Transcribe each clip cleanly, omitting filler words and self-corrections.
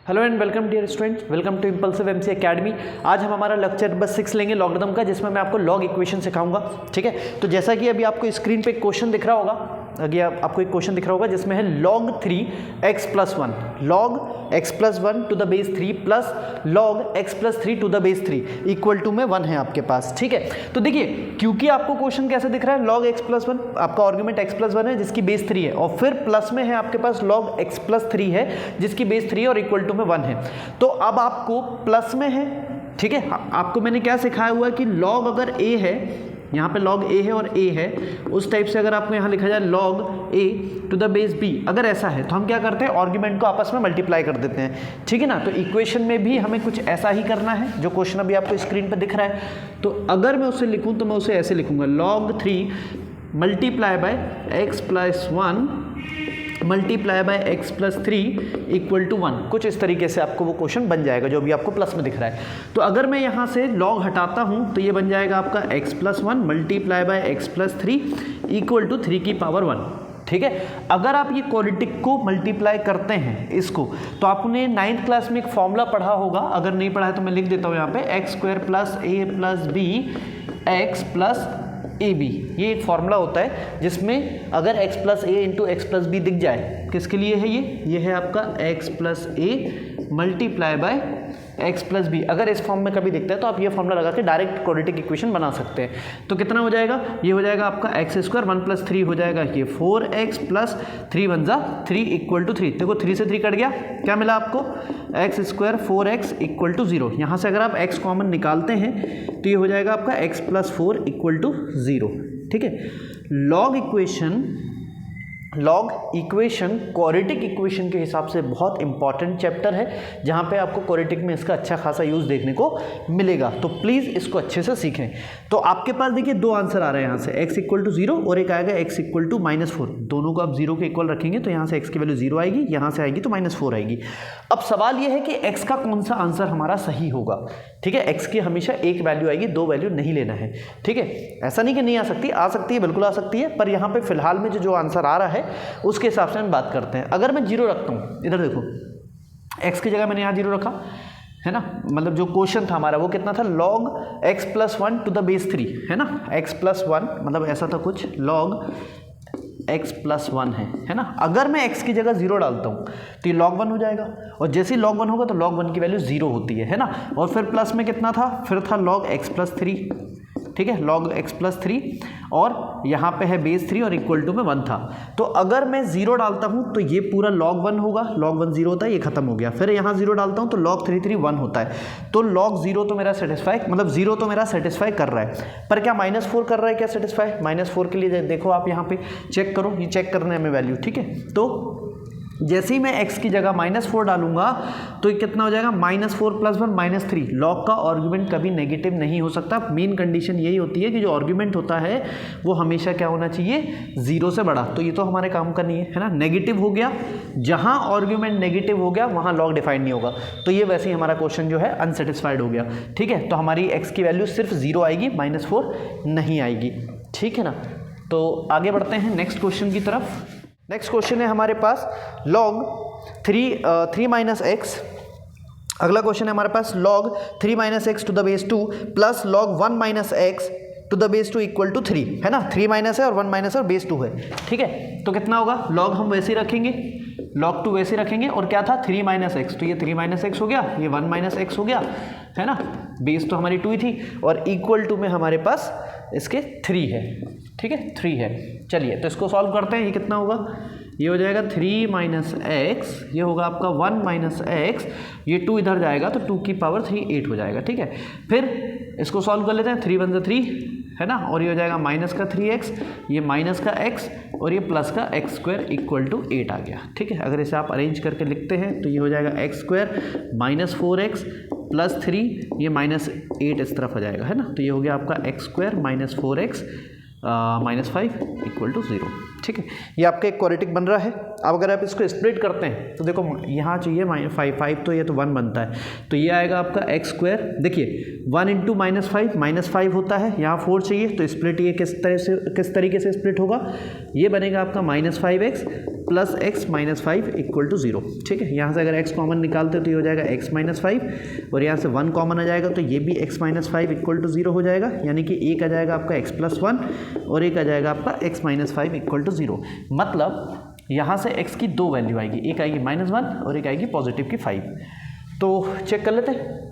Hello and welcome dear students, welcome to impulsive MC academy. आज हम हमारा lecture number 6 लेंगे लॉगरिथम का, जिसमें मैं आपको लॉग इक्वेशन सिखाऊंगा। ठीक है, तो जैसा कि अभी आपको स्क्रीन पे एक क्वेश्चन दिख रहा होगा, अभी आपको एक क्वेश्चन दिख रहा होगा जिसमें है log 3x plus 1, log x plus 1 to the base 3 plus log x plus 3 to the base 3 equal to में 1 है आपके पास। ठीक है, तो देखिए क्योंकि आपको क्वेश्चन कैसे दिख रहा है, log x प्लस 1, आपका आर्गुमेंट x प्लस 1 है जिसकी बेस 3 है, और फिर प्लस में है आपके पास log x प्लस 3 है जिसकी बेस 3 और इक्वल टू में 1 है। तो अब आपको प्लस में है, ठीक है, आपको मैंने क्या सिखाया हुआ है कि log अगर a है, यहाँ पे log a है और a है, उस टाइप से अगर आपको यहाँ लिखा जाए log a to the base b, अगर ऐसा है तो हम क्या करते हैं, आर्गुमेंट को आपस में मल्टीप्लाई कर देते हैं। ठीक है ना, तो इक्वेशन में भी हमें कुछ ऐसा ही करना है जो क्वेश्चन अभी आपको स्क्रीन पे दिख रहा है। तो अगर मैं उसे लिखूँ तो मैं उसे ऐसे लिखूँगा, log 3 multiply by x plus 1 multiply by X plus 3 equal to 1, कुछ इस तरीके से आपको वो क्वेश्चन बन जाएगा जो भी आपको प्लस में दिख रहा है। तो अगर मैं यहाँ से लॉग हटाता हूँ तो ये बन जाएगा आपका x plus 1 multiply by X plus 3 equal to 3 की पावर 1। ठीक है, अगर आप ये क्वाड्रेटिक को मल्टीप्लाई करते हैं इसको, तो आपने 9th क्लास में एक फॉर्मूला पढ़ा होगा, अगर नहीं पढ़ा है तो मैं लिख देता हूँ यहाँ पे, X square plus A plus B X plus A B. ये एक फॉर्मूला होता है जिसमें अगर x plus A into X plus B दिख जाए, किसके लिए है ये है आपका x plus A multiply by X plus B. अगर इस फॉर्म में कभी दिखता है तो आप ये फॉर्मूला लगा के डायरेक्ट क्वाड्रेटिक इक्वेशन बना सकते हैं। तो कितना हो जाएगा, ये हो जाएगा आपका एक्स स्क्वायर 1 प्लस 3 हो जाएगा ये 4x प्लस 3 1 जा 3 इक्वल टू 3। देखो 3 से 3 कट गया, क्या मिला आपको, x square 4x equal to 0। यहाँ से अगर आप x कॉमन निकालते हैं तो ये हो जाएगा आपका x प्लस 4 इक्वल टू 0। ठीक है, लॉग इक्वेशन क्वाड्रेटिक इक्वेशन के हिसाब से बहुत इंपॉर्टेंट चैप्टर है, जहाँ पे आपको क्वाड्रेटिक में इसका अच्छा खासा यूज़ देखने को मिलेगा। तो प्लीज़ इसको अच्छे से सीखें। तो आपके पास देखिए दो आंसर आ रहे हैं यहाँ से, x इक्वल टू 0 और एक आएगा x इक्वल टू -4। दोनों को आप 0 के इक्वल रखेंगे तो यहाँ से x की वैल्यू 0 आएगी, यहाँ से आएगी तो -4 आएगी। अब सवाल ये है कि x का कौन सा आंसर हमारा सही होगा। ठीक है, x की हमेशा एक वैल्यू आएगी, दो वैल्यू नहीं लेना है। ठीक है, ऐसा नहीं कि नहीं आ सकती है, बिल्कुल आ सकती है, पर यहाँ पे फिलहाल में जो आंसर आ रहा है उसके हिसाब से हम बात करते हैं। अगर मैं 0 रखता हूँ, इधर देखो x की जगह मैंने यहाँ 0 रखा है ना, मतलब जो क्वेश्चन था हमारा वो कितना था, log x plus 1 to the base 3 है ना, x प्लस 1 मतलब ऐसा था कुछ, log x प्लस 1 है ना। अगर मैं x की जगह 0 डालता हूँ तो ये log 1 हो जाएगा, और जैसे ही log 1 होगा तो log 1 की वैल्यू 0 होती है ना। और फिर प्लस में कितना था, फिर था log x प्लस 3, ठीक है, log x प्लस 3, और यहाँ पे है बेस 3 और इक्वल टू में 1 था। तो अगर मैं 0 डालता हूँ तो ये पूरा log 1 होगा, log 1 0 होता है, ये खत्म हो गया। फिर यहाँ 0 डालता हूँ तो log 3 3 1 होता है। तो log 0 तो मेरा सेटिस्फाई, मतलब 0 तो मेरा सेटिस्फाई कर रहा है, पर क्या -4 कर रहा है क्या सेटिस्फाई, -4 के लिए देखो आप यहाँ पे चेक करो, ये चेक करने हमें वैल्यू। ठीक है, तो जैसे ही मैं x की जगह -4 डालूंगा तो ये कितना हो जाएगा, -4 प्लस 1 -3। लॉग का आर्गुमेंट कभी नेगेटिव नहीं हो सकता। मेन कंडीशन यही होती है कि जो आर्गुमेंट होता है वो हमेशा क्या होना चाहिए, 0 से बड़ा। तो ये तो हमारे काम का नहीं है ना, नेगेटिव हो गया, जहां आर्गुमेंट नेगेटिव हो गया वहां लॉग डिफाइन नहीं होगा। तो ये वैसे ही हमारा क्वेश्चन जो है अनसेटिस्फाइड हो गया। ठीक है, तो हमारी x की वैल्यू सिर्फ 0 आएगी, -4 नहीं आएगी। ठीक है ना, तो आगे बढ़ते हैं नेक्स्ट क्वेश्चन की तरफ। नेक्स्ट क्वेश्चन है हमारे पास log 3 माइनस एक्स। अगला क्वेश्चन है हमारे पास log 3 minus X to the base 2 plus log 1 minus X to the base 2 equal to 3 है ना। 3 माइनस है और 1 माइनस है और बेस 2 है। ठीक है, तो कितना होगा, log हम वैसे ही रखेंगे, log 2 वैसे रखेंगे, और क्या था 3 माइनस एक्स, तो ये 3 माइनस एक्स हो गया, ये 1 माइनस एक्स हो गया है ना। बेस तो हमारी 2 ही थी, और इक्वल टू में हमारे पास इसके 3 है। ठीक है, 3 है। चलिए तो इसको सॉल्व करते हैं। ये कितना होगा, ये हो जाएगा 3 माइनस एक्स, ये होगा आपका 1 माइनस एक्स, ये 2 इधर जाएगा तो 2 की पावर 3 8 हो जाएगा। ठीक है, फिर इसको सॉल्व कर लेते हैं, 3 1 3 है ना, और ये हो जाएगा माइनस का 3x, ये माइनस का x और ये प्लस का x स्क्वायर इक्वल टू 8 आ गया। ठीक है, अगर इसे आप अरेंज करके लिखते हैं तो ये हो जाएगा x square minus 4x plus 3, ये -8 इस तरफ आ जाएगा है ना। तो ये हो गया आपका x square minus 4x -5 equal to 0। ठीक है, ये आपका एक क्वाड्रेटिक बन रहा है। अब अगर आप इसको स्प्लिट करते हैं तो देखो यहाँ चाहिए -5 तो ये तो 1 बनता है, तो ये आएगा आपका एक्स स्क्वायर। देखिए 1 इंटू -5 होता है, यहाँ 4 चाहिए, तो स्प्लिट ये किस तरीके से स्प्लिट होगा, ये बनेगा आपका -5x plus x -5 equal to 0। ठीक है, यहाँ से अगर x कॉमन निकालते तो ये हो जाएगा x -5 और यहाँ से 1 कॉमन आ जाएगा तो ये भी x -5 इक्वल टू 0 हो जाएगा, यानी कि एक आ जाएगा आपका x + 1 और एक आ जाएगा आपका x -5 इक्वल टू 0। मतलब यहाँ से x की 2 वैल्यू आएगी, एक आएगी -1 और एक आएगी पॉजिटिव की 5। तो चेक कर लेते हैं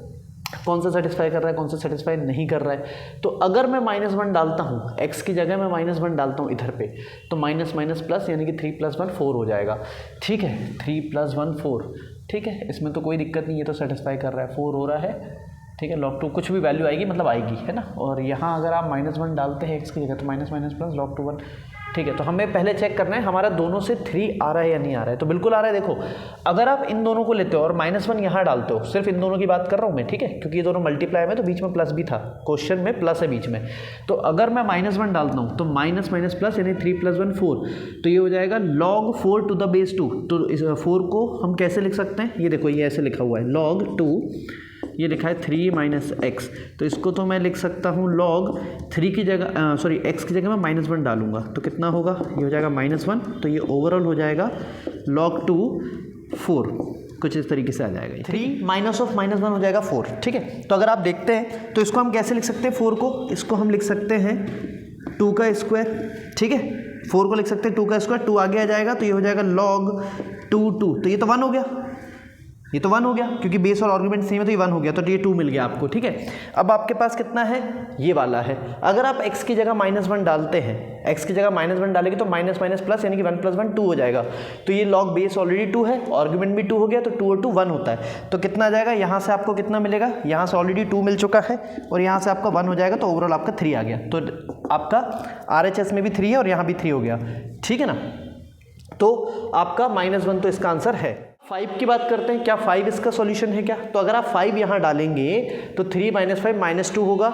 कौन सा सेटिस्फाई कर रहा है, कौन सा सेटिस्फाई नहीं कर रहा है। तो अगर मैं -1 डालता हूँ, x की जगह मैं -1 डालता हूँ इधर पे, तो माइनस माइनस प्लस यानी कि 3 + 1 4 हो जाएगा। ठीक है, 3 + 1 4। ठीक है, इसमें तो कोई दिक्कत नहीं, ये तो सेटिस्फाई कर रहा है, 4 हो रहा है। ठीक है, log 2 कुछ भी वैल्यू आएगी मतलब आएगी, है ना। और यहाँ अगर आप -1 डालते हैं x की जगह तो माइनस माइनस प्लस log 2 1। ठीक है, तो हमें पहले चेक करना है हमारा दोनों से 3 आ रहा है या नहीं आ रहा है। तो बिल्कुल आ रहा है। देखो अगर आप इन दोनों को लेते हो और -1 यहाँ डालते हो, सिर्फ इन दोनों की बात कर रहा हूँ मैं, ठीक है, क्योंकि ये दोनों मल्टीप्लाई में तो बीच में प्लस भी था, क्वेश्चन में प्लस है बीच में। तो अगर मैं -1 डालता हूँ तो माइनस माइनस प्लस यानी 3 + 1 4, तो ये हो जाएगा log 4 टू द बेस 2। तो इस 4 को हम कैसे लिख सकते हैं, ये देखो ये ऐसे लिखा हुआ है log 2, ये लिखा है 3 - x, तो इसको तो मैं लिख सकता हूँ log 3 की जगह सॉरी x की जगह मैं -1 डालूंगा तो कितना होगा, ये हो जाएगा -1, तो ये ओवरऑल हो जाएगा log 2 4, कुछ इस तरीके से आ जाएगा। 3 माइनस ऑफ -1 हो जाएगा 4। ठीक है, तो अगर आप देखते हैं तो इसको हम कैसे लिख सकते हैं 4 को, इसको हम लिख सकते हैं 2 का स्क्वायर। ठीक है, 4 को लिख सकते हैं 2 का स्क्वायर, 2 आगे आ जाएगा तो ये हो जाएगा log 2 2, तो ये तो 1 हो गया, ये तो 1 हो गया क्योंकि बेस और आर्गुमेंट सेम है तो ये 1 हो गया, तो ये 2 मिल गया आपको। ठीक है, अब आपके पास कितना है, ये वाला है। अगर आप x की जगह -1 डालते हैं, x की जगह -1 डालेंगे तो माइनस माइनस प्लस यानी कि 1 + 1 2 हो जाएगा। तो ये log बेस ऑलरेडी 2 है, आर्गुमेंट भी 2 हो गया, तो 2 और 2 1 होता है। तो कितना आ जाएगा, यहाँ से आपको कितना मिलेगा, यहाँ से ऑलरेडी 2 मिल चुका है और यहाँ से आपका 1 हो जाएगा, तो ओवरऑल आपका 3 आ गया। तो आपका RHS में भी 3 है और यहाँ भी 3 हो गया। ठीक है ना, तो आपका -1 तो इसका आंसर है। 5 की बात करते हैं, क्या 5 इसका सॉल्यूशन है क्या, तो अगर आप 5 यहाँ डालेंगे तो 3 - 5 -2 होगा,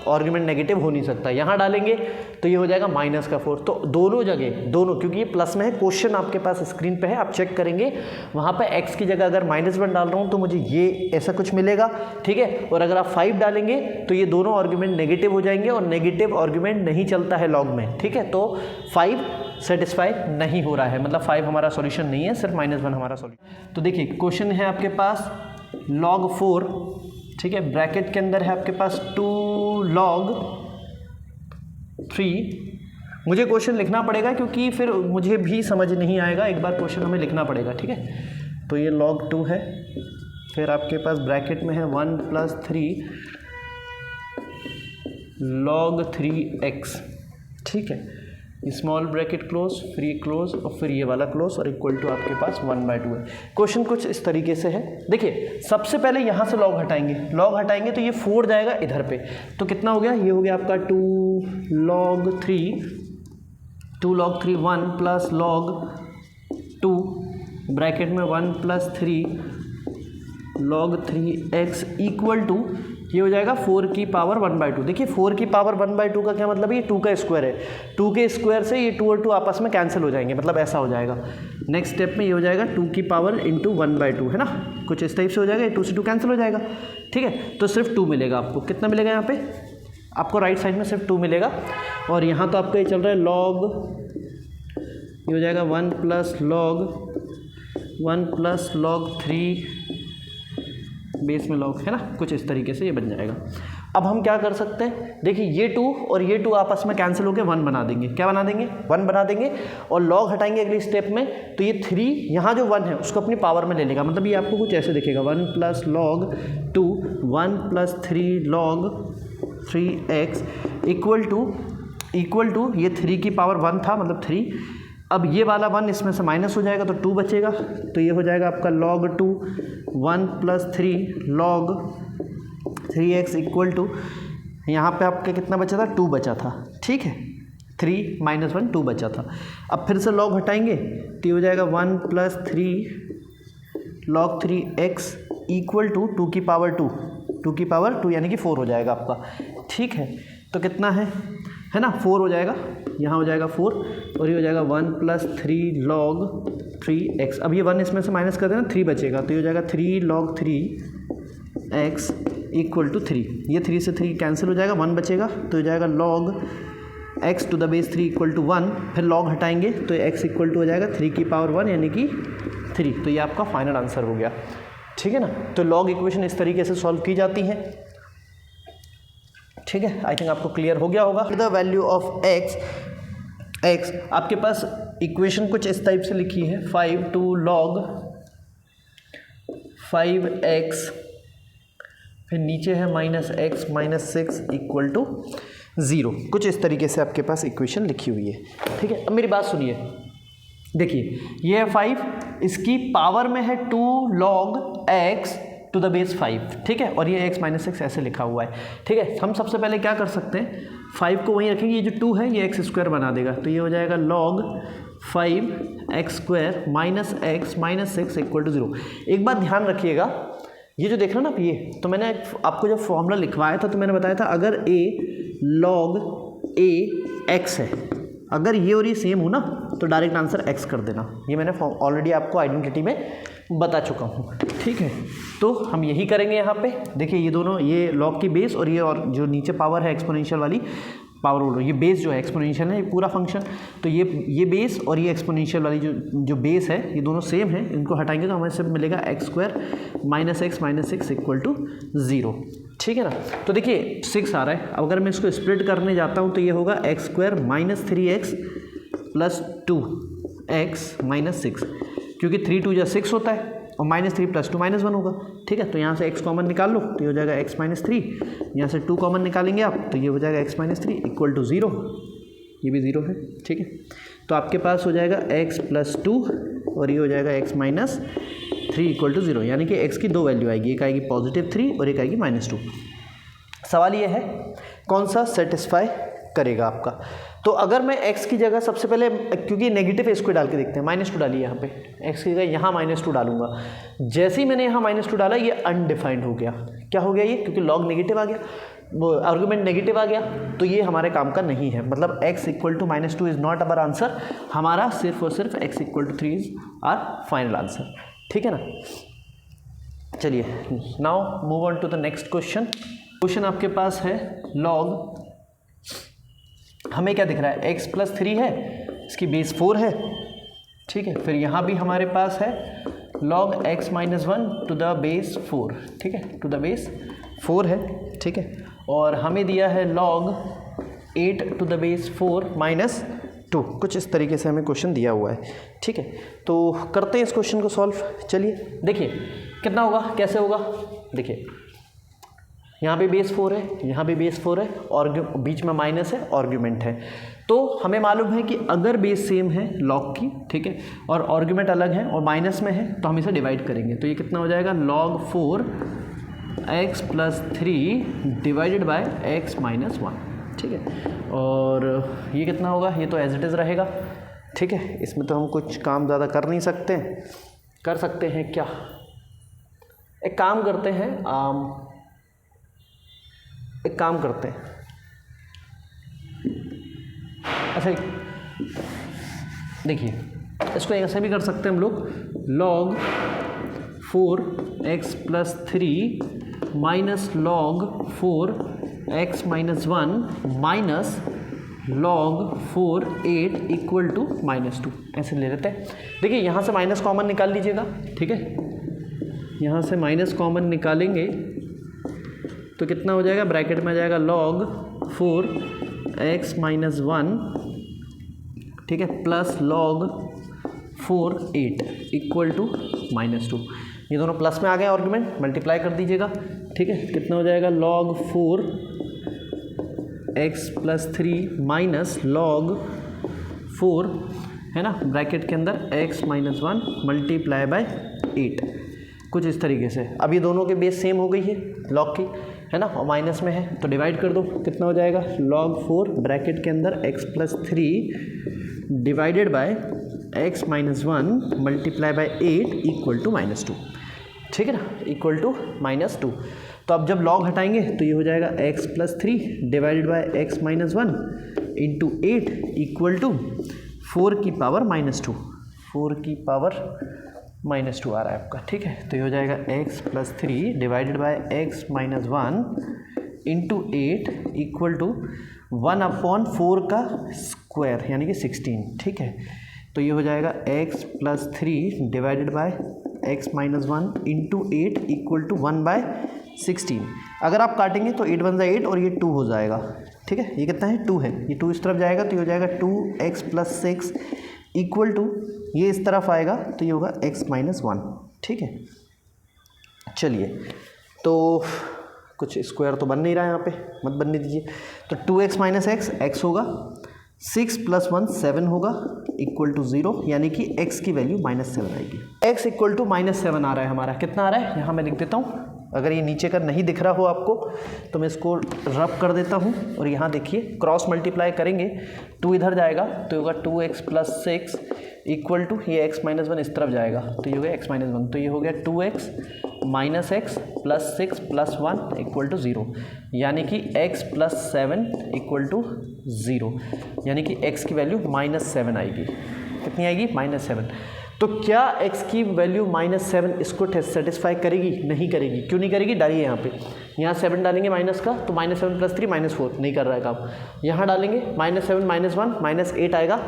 आर्गुमेंट नेगेटिव हो नहीं सकता। यहाँ डालेंगे तो ये हो जाएगा -4। तो दोनों जगह, दोनों, क्योंकि ये प्लस में है, क्वेश्चन आपके पास स्क्रीन पे है, आप चेक करेंगे वहाँ पे x की जगह अगर -1 डाल रहा हूँ तो मुझे ये ऐसा कुछ मिलेगा। ठीक है, और अगर आप 5 डालेंगे तो ये दोनों आर्गुमेंट नेगेटिव हो जाएंगे और नेगेटिव आर्गुमेंट नहीं चलता है लॉग में। ठीक है, तो 5 सेटिस्फाई नहीं हो रहा है, मतलब 5 हमारा सॉल्यूशन नहीं है, सिर्फ -1 हमारा सॉल्यूशन। तो देखिए क्वेश्चन है आपके पास log 4, ठीक है, ब्रैकेट के अंदर है आपके पास 2 log 3। मुझे क्वेश्चन लिखना पड़ेगा क्योंकि फिर मुझे भी समझ नहीं आएगा, एक बार क्वेश्चन हमें लिखना पड़ेगा। ठीक है, तो ये log 2 है, फिर आपके पास ब्रैकेट में है 1 + 3 log 3x। ठीक है, स्मॉल ब्रैकेट क्लोज, फिर ये क्लोज और फिर ये वाला क्लोज और इक्वल टू आपके पास 1/2 है। क्वेश्चन कुछ इस तरीके से है। देखिए सबसे पहले यहाँ से लॉग हटाएंगे, लॉग हटाएंगे तो ये 4 जाएगा इधर पे, तो कितना हो गया, ये हो गया आपका 2 log 3 1 + log 2 ब्रैकेट में 1 + 3 log 3x इक्वल टू ये हो जाएगा 4 की पावर 1/2। देखिए 4 की पावर 1/2 का क्या मतलब है, ये 2 का स्क्वायर है, 2 के स्क्वायर से ये 2 और 2 आपस में कैंसिल हो जाएंगे, मतलब ऐसा हो जाएगा। नेक्स्ट स्टेप में ये हो जाएगा 2 की पावर × 1/2, है ना, कुछ इस टाइप से हो जाएगा, 2 से 2 कैंसिल हो जाएगा। ठीक है, तो सिर्फ 2 मिलेगा आपको। कितना मिलेगा यहाँ पे आपको, राइट साइड में सिर्फ 2 मिलेगा। और यहाँ तो आपका ये चल रहा है log, ये हो जाएगा 1 + log 3 बेस में log, है ना, कुछ इस तरीके से ये बन जाएगा। अब हम क्या कर सकते हैं, देखिए ये 2 और ये 2 आपस में कैंसिल होकर 1 बना देंगे। क्या बना देंगे, 1 बना देंगे, और log हटाएंगे अगली स्टेप में, तो ये 3 यहाँ जो 1 है उसको अपनी पावर में ले लेगा, मतलब ये आपको कुछ ऐसे दिखेगा 1 + log 2 1 + 3 log 3x equal to ये 3 की पावर 1 था, मतलब 3। अब ये वाला 1 इसमें से माइनस हो जाएगा तो 2 बचेगा, तो ये हो जाएगा आपका log 2 1 + 3 log 3x equal to, यहाँ पे आपका कितना बचा था, 2 बचा था। ठीक है, 3 - 1 2 बचा था। अब फिर से log हटाएंगे तो ये हो जाएगा 1 + 3 log 3x इक्वल टू 2 की पावर 2 यानी कि 4 हो जाएगा आपका। ठीक है, तो कितना है, है ना, 4 हो जाएगा, यहाँ हो जाएगा 4 और ये हो जाएगा 1 + 3 log 3x। अब ये 1 इसमें से माइनस कर देना, 3 बचेगा, तो ये हो जाएगा 3 log 3x = 3। ये 3 से 3 कैंसिल हो जाएगा, 1 बचेगा, तो हो जाएगा log x to the base 3 = 1। फिर log हटाएंगे तो x = हो जाएगा 3 की पावर 1 यानी कि 3। तो ये आपका फाइनल आंसर हो गया, ठीक है ना। तो लॉग इक्वेशन इस तरीके से सॉल्व की जाती है, ठीक है। आई थिंक आपको क्लियर हो गया होगा। द वैल्यू ऑफ x आपके पास इक्वेशन कुछ इस टाइप से लिखी है, 5 to log 5x, फिर नीचे है -x -6 = 0। कुछ इस तरीके से आपके पास इक्वेशन लिखी हुई है, ठीक है। अब मेरी बात सुनिए, देखिए ये है 5, इसकी पावर में है 2 log x to the base 5, ठीक है, और ये x -6 ऐसे लिखा हुआ है, ठीक है। हम सबसे पहले क्या कर सकते हैं, 5 को वहीं रखेंगे, ये जो 2 है ये x² बना देगा, तो ये हो जाएगा log 5x² -x -6 = 0। एक बात ध्यान रखिएगा, ये जो देख रहे हो ना आप, ये तो मैंने आपको जब फॉर्मूला लिखवाया था तो मैंने बताया था अगर a log a x है, अगर ये और ये सेम हो ना तो डायरेक्ट आंसर x कर देना। ये मैंने ऑलरेडी आपको आइडेंटिटी में बता चुका हूँ, ठीक है। तो हम यही करेंगे यहाँ पे। देखिए ये दोनों, ये log की बेस और ये और जो नीचे पावर है एक्सपोनेंशियल वाली पावर बोल रहा हूँ, ये बेस जो है एक्सपोनेंशियल है, ये पूरा फंक्शन, तो ये बेस और ये एक्सपोनेंशियल वाली जो बेस है ये दोनों सेम है, इनको हटाएंगे तो हमें सिर्फ मिलेगा x² -x -6 = 0, ठीक है ना। तो देखिए 6 आ रहा है, अब अगर मैं इसको स्प्लिट करने जाता हूँ तो ये होगा x² -3x + 2x -6, क्योंकि 3 2 जा 6 होता है और -3 + 2 -1 होगा, ठीक है। तो यहाँ से x कॉमन निकाल लो तो ये हो जाएगा x -3, यहाँ से 2 कॉमन निकालेंगे आप तो ये हो जाएगा x -3 = 0, ये भी 0 है, ठीक है। तो आपके पास हो जाएगा x + 2 और ये हो जाएगा x -3 = 0, यानी कि x की 2 वैल्यू आएगी, एक आएगी +3 और एक आएगी -2। सवाल ये है कौन सा सेटिस्फाई करेगा आपका। तो अगर मैं x की जगह सबसे पहले, क्योंकि नेगेटिव है इसको डाल के देखते हैं, -2 डालिए यहाँ पे, x की जगह यहाँ -2 डालूंगा। जैसे ही मैंने यहाँ -2 डाला ये अनडिफाइंड हो गया। क्या हो गया ये, क्योंकि log नेगेटिव आ गया, आर्गूमेंट नेगेटिव आ गया, तो ये हमारे काम का नहीं है। मतलब x = -2 is not our answer, हमारा सिर्फ और सिर्फ x = 3 is our final answer, ठीक है ना। चलिए now move on to the next question. Question आपके पास है log, हमें क्या दिख रहा है, x + 3 है, इसकी बेस 4 है, ठीक है। फिर यहाँ भी हमारे पास है log x - 1 to the base 4, ठीक है, to the base 4 है, ठीक है। और हमें दिया है log 8 to the base 4 - 2, कुछ इस तरीके से हमें क्वेश्चन दिया हुआ है, ठीक है। तो करते हैं इस क्वेश्चन को सॉल्व। चलिए देखिए कितना होगा, कैसे होगा, देखिए यहाँ पे बेस 4 है, यहाँ पे बेस 4 है और बीच में माइनस है, आर्ग्यूमेंट है। तो हमें मालूम है कि अगर बेस सेम है log की, ठीक है, और आर्ग्यूमेंट अलग है और माइनस में है तो हम इसे डिवाइड करेंगे। तो ये कितना हो जाएगा, log 4x + 3 / x - 1, ठीक है। और ये कितना होगा, ये तो एज इट इज़ रहेगा, ठीक है। इसमें तो हम कुछ काम ज़्यादा कर नहीं सकते, कर सकते हैं क्या, एक काम करते हैं, एक काम करते हैं, अच्छा देखिए इसको ऐसे भी कर सकते हैं हम लोग, log 4x + 3 - log 4x - 1 minus log 4 8 = -2, ऐसे ले लेते हैं। देखिए यहाँ से माइनस कॉमन निकाल लीजिएगा, ठीक है, यहाँ से माइनस कॉमन निकालेंगे तो कितना हो जाएगा, ब्रैकेट में आ जाएगा log 4x - 1, ठीक है, प्लस log 4 8 = -2। ये दोनों प्लस में आ गए आर्गुमेंट, मल्टीप्लाई कर दीजिएगा, ठीक है। कितना हो जाएगा, log 4x + 3 माइनस log 4, है ना, ब्रैकेट के अंदर x - 1 × 8, कुछ इस तरीके से। अब ये दोनों के बेस सेम हो गई है log की, है ना, और माइनस में है तो डिवाइड कर दो, कितना हो जाएगा, log 4 ब्रैकेट के अंदर x + 3 / x - 1 × 8 = -2, ठीक है ना, = -2। तो अब जब log हटाएंगे तो ये हो जाएगा x + 3 / x - 1 into 8 equal to 4 की पावर -2, 4 की पावर -2 आ रहा है आपका, ठीक है। तो ये हो जाएगा x + 3 divided by x - 1 into 8 equal to 1/4 का स्क्वायर यानी कि 16, ठीक है। तो ये हो जाएगा x + 3 divided by x - 1 into 8 equal to 1/16। अगर आप काटेंगे तो 8 × 8 और ये 2 हो जाएगा, ठीक है। ये कितना है 2 है, ये 2 इस तरफ जाएगा तो ये हो जाएगा 2x + 6 इक्वल टू ये इस तरफ आएगा तो ये होगा x - 1, ठीक है। चलिए तो कुछ स्क्वायर तो बन नहीं रहा है यहाँ पे, मत बनने दीजिए। तो 2x - x x होगा, 6 + 1 7 होगा इक्वल टू 0 यानी कि x की वैल्यू -7 आएगी। x इक्वल टू -7 आ रहा है हमारा, कितना आ रहा है यहाँ मैं लिख देता हूँ। अगर ये नीचे का नहीं दिख रहा हो आपको तो मैं इसको रब कर देता हूँ और यहाँ देखिए क्रॉस मल्टीप्लाई करेंगे, 2 इधर जाएगा तो होगा 2x + 6 इक्वल टू ये x - 1 इस तरफ जाएगा तो ये हो गया x - 1, तो ये हो गया 2x - x + 6 + 1 इक्वल टू 0 यानी कि x + 7 इक्वल टू 0 यानी कि x की वैल्यू -7 आएगी। कितनी आएगी? -7। तो क्या x की वैल्यू -7 इसको सेटिस्फाई करेगी? नहीं करेगी। क्यों नहीं करेगी? डालिए यहाँ पे, यहाँ 7 डालेंगे माइनस का तो -7 + 3 -4 नहीं कर रहा है काम। यहाँ डालेंगे -7 -1 -8 आएगा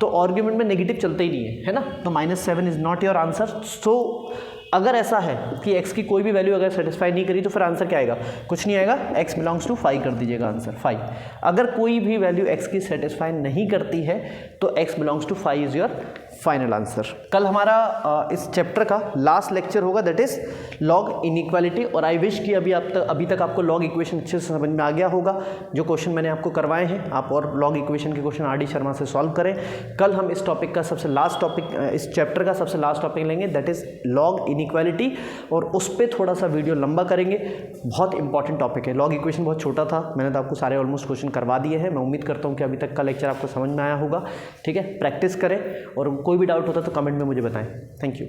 तो आर्ग्यूमेंट में नेगेटिव चलता ही नहीं है ना, तो -7 इज़ नॉट योर आंसर। सो अगर ऐसा है कि x की कोई भी वैल्यू अगर सेटिस्फाई नहीं करी तो फिर आंसर क्या आएगा? कुछ नहीं आएगा, x बिलोंग्स टू 5 कर दीजिएगा आंसर 5। अगर कोई भी वैल्यू x की सेटिस्फाई नहीं करती है तो x belongs to 5 is your final answer. कल हमारा इस चैप्टर का लास्ट लेक्चर होगा, दैट इज लॉग इनइक्वालिटी। और आई विश कि अभी तक आपको लॉग इक्वेशन अच्छे से समझ में आ गया होगा। जो क्वेश्चन मैंने आपको करवाए हैं आप और लॉग इक्वेशन के क्वेश्चन RD शर्मा से सॉल्व करें। कल हम इस टॉपिक का सबसे लास्ट टॉपिक, इस चैप्टर का सबसे लास्ट टॉपिक लेंगे, दैट इज लॉग इनइक्वालिटी, और उस पर थोड़ा सा वीडियो लंबा करेंगे। बहुत इंपॉर्टेंट टॉपिक है। लॉग इक्वेशन बहुत छोटा था, मैंने तो आपको सारे ऑलमोस्ट क्वेश्चन करवा दिए हैं। मैं उम्मीद करता हूँ कि अभी तक का लेक्चर आपको समझ में आया होगा। ठीक है, प्रैक्टिस करें और कोई भी डाउट होता तो कमेंट में मुझे बताएं। Thank you.